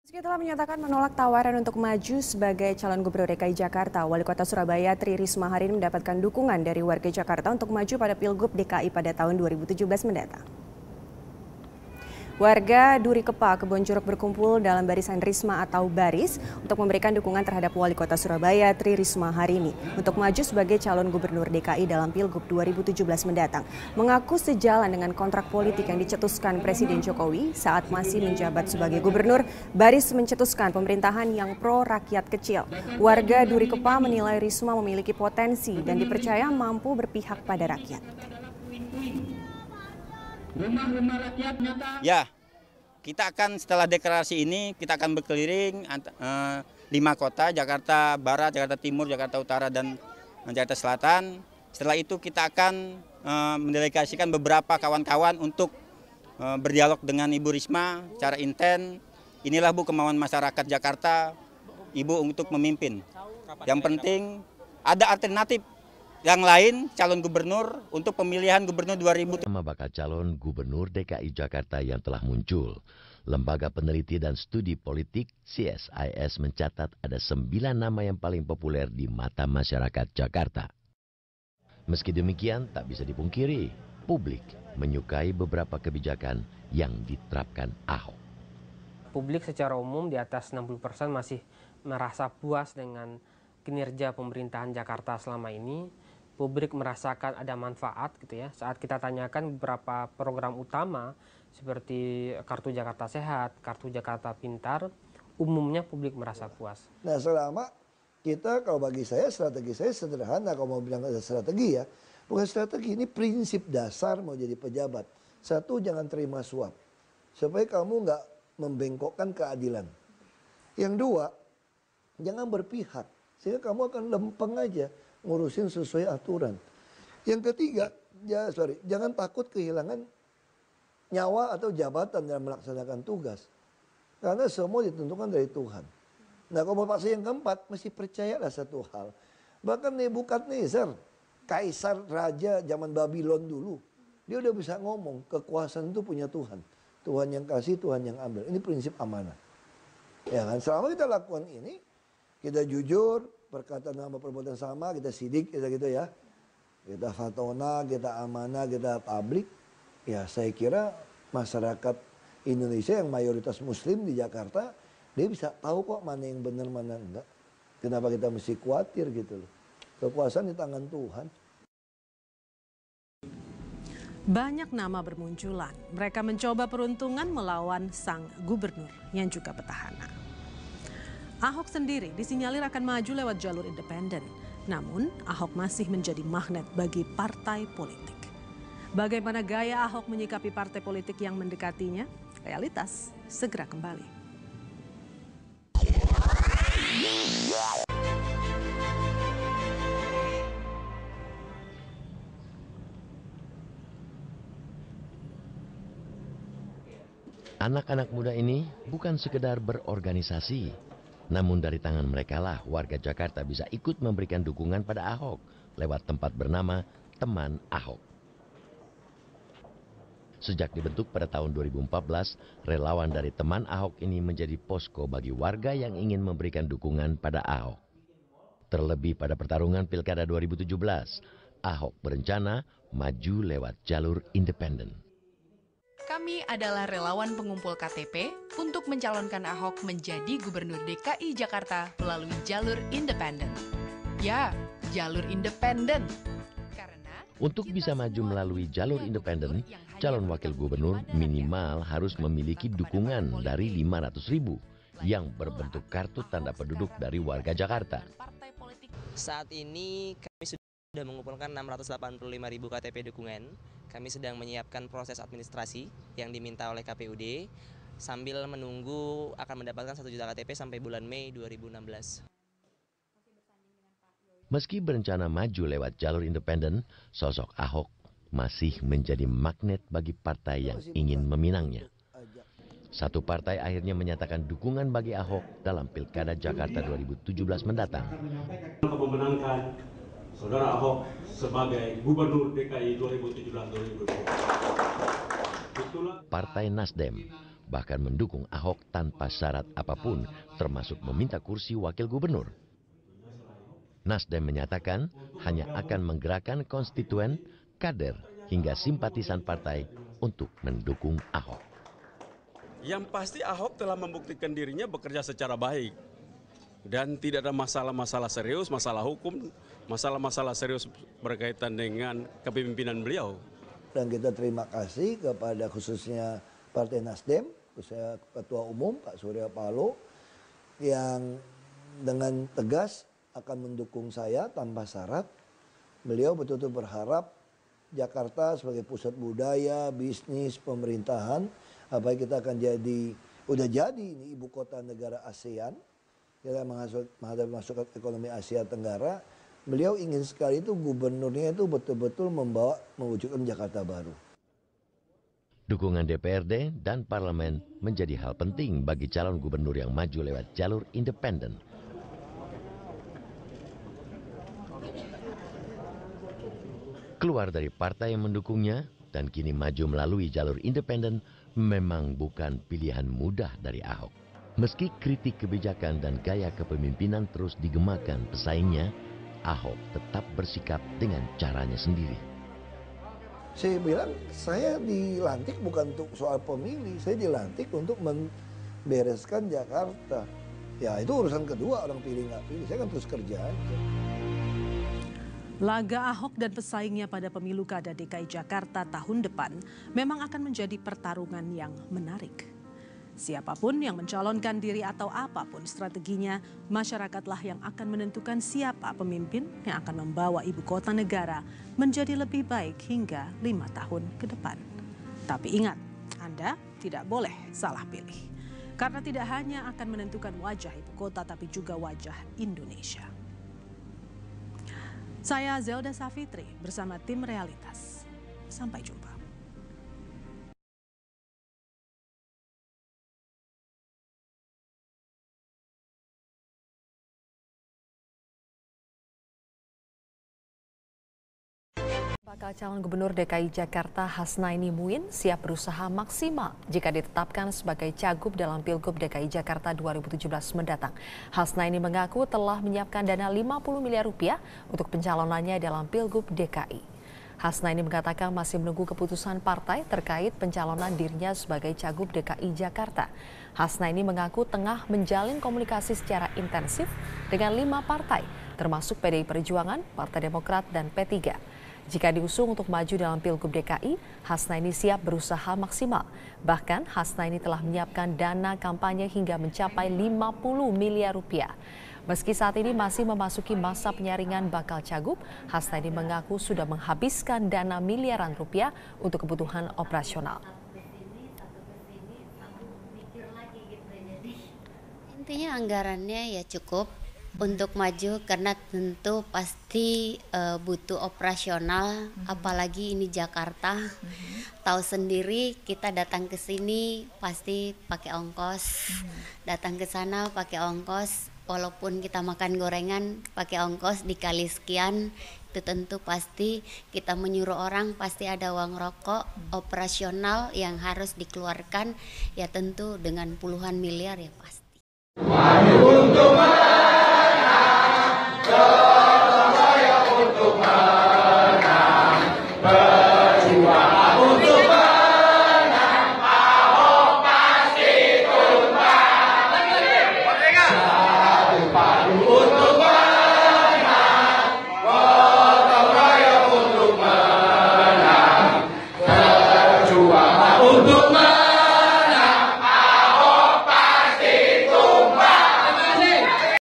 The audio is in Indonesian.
Meski telah menyatakan menolak tawaran untuk maju sebagai calon gubernur DKI Jakarta, Wali Kota Surabaya Tri Risma hari ini mendapatkan dukungan dari warga Jakarta untuk maju pada Pilgub DKI pada tahun 2017 mendatang. Warga Duri Kepa, Kebon Jeruk berkumpul dalam barisan Risma atau Baris untuk memberikan dukungan terhadap Wali Kota Surabaya Tri Risma hari ini untuk maju sebagai calon gubernur DKI dalam Pilgub 2017 mendatang. Mengaku sejalan dengan kontrak politik yang dicetuskan Presiden Jokowi saat masih menjabat sebagai gubernur, Baris mencetuskan pemerintahan yang pro rakyat kecil. Warga Duri Kepa menilai Risma memiliki potensi dan dipercaya mampu berpihak pada rakyat. Ya, kita akan setelah deklarasi ini kita akan berkeliling 5 kota, Jakarta Barat, Jakarta Timur, Jakarta Utara, dan Jakarta Selatan. Setelah itu kita akan mendelegasikan beberapa kawan-kawan untuk berdialog dengan Ibu Risma secara intens. Inilah Bu kemauan masyarakat Jakarta, Ibu untuk memimpin. Yang penting ada alternatif yang lain calon gubernur untuk pemilihan gubernur 2000. Nama bakal calon gubernur DKI Jakarta yang telah muncul. Lembaga Peneliti dan Studi Politik CSIS mencatat ada 9 nama yang paling populer di mata masyarakat Jakarta. Meski demikian, tak bisa dipungkiri, publik menyukai beberapa kebijakan yang diterapkan Ahok. Publik secara umum di atas 60% masih merasa puas dengan kinerja pemerintahan Jakarta selama ini. Publik merasakan ada manfaat gitu ya. Saat kita tanyakan beberapa program utama seperti Kartu Jakarta Sehat, Kartu Jakarta Pintar, umumnya publik merasa puas. Nah, selama kita, kalau bagi saya strategi saya sederhana, kalau mau bilang ada strategi ya, bukan strategi, ini prinsip dasar mau jadi pejabat. Satu, jangan terima suap, supaya kamu nggak membengkokkan keadilan. Yang dua, jangan berpihak, sehingga kamu akan lempeng aja ngurusin sesuai aturan. Yang ketiga, jangan takut kehilangan nyawa atau jabatan dalam melaksanakan tugas. Karena semua ditentukan dari Tuhan. Nah, kalau mau paksa yang keempat, mesti percayalah satu hal. Bahkan Nebukadnezar, kaisar raja zaman Babylon dulu, dia udah bisa ngomong, kekuasaan itu punya Tuhan. Tuhan yang kasih, Tuhan yang ambil. Ini prinsip amanah. Ya kan, selama kita lakukan ini, kita jujur, berkata nama perbuatan sama, kita sidik, kita gitu ya. Kita fatona, kita amanah, kita tablik. Ya, saya kira masyarakat Indonesia yang mayoritas muslim di Jakarta, dia bisa tahu kok mana yang benar, mana enggak. Kenapa kita mesti khawatir gitu loh. Kekuasaan di tangan Tuhan. Banyak nama bermunculan. Mereka mencoba peruntungan melawan sang gubernur yang juga petahana. Ahok sendiri disinyalir akan maju lewat jalur independen. Namun, Ahok masih menjadi magnet bagi partai politik. Bagaimana gaya Ahok menyikapi partai politik yang mendekatinya? Realitas segera kembali. Anak-anak muda ini bukan sekedar berorganisasi, namun dari tangan mereka lah warga Jakarta bisa ikut memberikan dukungan pada Ahok lewat tempat bernama Teman Ahok. Sejak dibentuk pada tahun 2014, relawan dari Teman Ahok ini menjadi posko bagi warga yang ingin memberikan dukungan pada Ahok. Terlebih pada pertarungan Pilkada 2017, Ahok berencana maju lewat jalur independen. Kami adalah relawan pengumpul KTP untuk mencalonkan Ahok menjadi Gubernur DKI Jakarta melalui jalur independen. Ya, jalur independen. Karena untuk bisa maju melalui jalur independen, calon wakil gubernur minimal harus memiliki dukungan dari 500.000 yang berbentuk kartu tanda penduduk dari warga Jakarta. Saat ini kami sudah mengumpulkan 685.000 KTP dukungan. Kami sedang menyiapkan proses administrasi yang diminta oleh KPUD sambil menunggu akan mendapatkan 1 juta KTP sampai bulan Mei 2016. Meski berencana maju lewat jalur independen, sosok Ahok masih menjadi magnet bagi partai yang ingin meminangnya. Satu partai akhirnya menyatakan dukungan bagi Ahok dalam Pilkada Jakarta 2017 mendatang. Memenangkan Saudara Ahok sebagai Gubernur DKI 2017-2020. Partai Nasdem bahkan mendukung Ahok tanpa syarat apapun, termasuk meminta kursi wakil gubernur. Nasdem menyatakan hanya akan menggerakkan konstituen, kader, hingga simpatisan partai untuk mendukung Ahok. Yang pasti Ahok telah membuktikan dirinya bekerja secara baik. Dan tidak ada masalah-masalah serius, masalah hukum, masalah-masalah serius berkaitan dengan kepemimpinan beliau. Dan kita terima kasih kepada khususnya Partai Nasdem, khususnya Ketua Umum Pak Surya Paloh, yang dengan tegas akan mendukung saya tanpa syarat. Beliau betul-betul berharap Jakarta sebagai pusat budaya, bisnis, pemerintahan, apalagi kita akan udah jadi ini ibu kota negara ASEAN, kita masuk ke ekonomi Asia Tenggara. Beliau ingin sekali itu gubernurnya itu betul-betul mewujudkan Jakarta baru. Dukungan DPRD dan parlemen menjadi hal penting bagi calon gubernur yang maju lewat jalur independen. Keluar dari partai yang mendukungnya dan kini maju melalui jalur independen memang bukan pilihan mudah dari Ahok. Meski kritik kebijakan dan gaya kepemimpinan terus digemakan pesaingnya, Ahok tetap bersikap dengan caranya sendiri. Saya bilang, saya dilantik bukan untuk soal pemilih, saya dilantik untuk membereskan Jakarta. Ya itu urusan kedua, orang pilih nggak pilih, saya kan terus kerja aja. Laga Ahok dan pesaingnya pada pemilu kada DKI Jakarta tahun depan memang akan menjadi pertarungan yang menarik. Siapapun yang mencalonkan diri atau apapun strateginya, masyarakatlah yang akan menentukan siapa pemimpin yang akan membawa ibu kota negara menjadi lebih baik hingga 5 tahun ke depan. Tapi ingat, Anda tidak boleh salah pilih. Karena tidak hanya akan menentukan wajah ibu kota, tapi juga wajah Indonesia. Saya Zelda Safitri bersama tim Realitas. Sampai jumpa. Bakal calon gubernur DKI Jakarta Hasnaini Muin siap berusaha maksimal jika ditetapkan sebagai cagup dalam Pilgub DKI Jakarta 2017 mendatang. Hasnaini mengaku telah menyiapkan dana 50 miliar rupiah untuk pencalonannya dalam Pilgub DKI. Hasnaini mengatakan masih menunggu keputusan partai terkait pencalonan dirinya sebagai cagup DKI Jakarta. Hasnaini mengaku tengah menjalin komunikasi secara intensif dengan 5 partai, termasuk PDI Perjuangan, Partai Demokrat, dan P3. Jika diusung untuk maju dalam Pilgub DKI, Hasnaini siap berusaha maksimal. Bahkan Hasnaini telah menyiapkan dana kampanye hingga mencapai 50 miliar rupiah. Meski saat ini masih memasuki masa penyaringan bakal cagup, Hasnaini mengaku sudah menghabiskan dana miliaran rupiah untuk kebutuhan operasional. Intinya anggarannya ya cukup untuk maju, karena tentu pasti butuh operasional, apalagi ini Jakarta. Tahu sendiri kita datang ke sini pasti pakai ongkos, datang ke sana pakai ongkos, walaupun kita makan gorengan pakai ongkos dikali sekian, itu tentu pasti kita menyuruh orang pasti ada uang rokok, operasional yang harus dikeluarkan ya tentu dengan puluhan miliar ya pasti.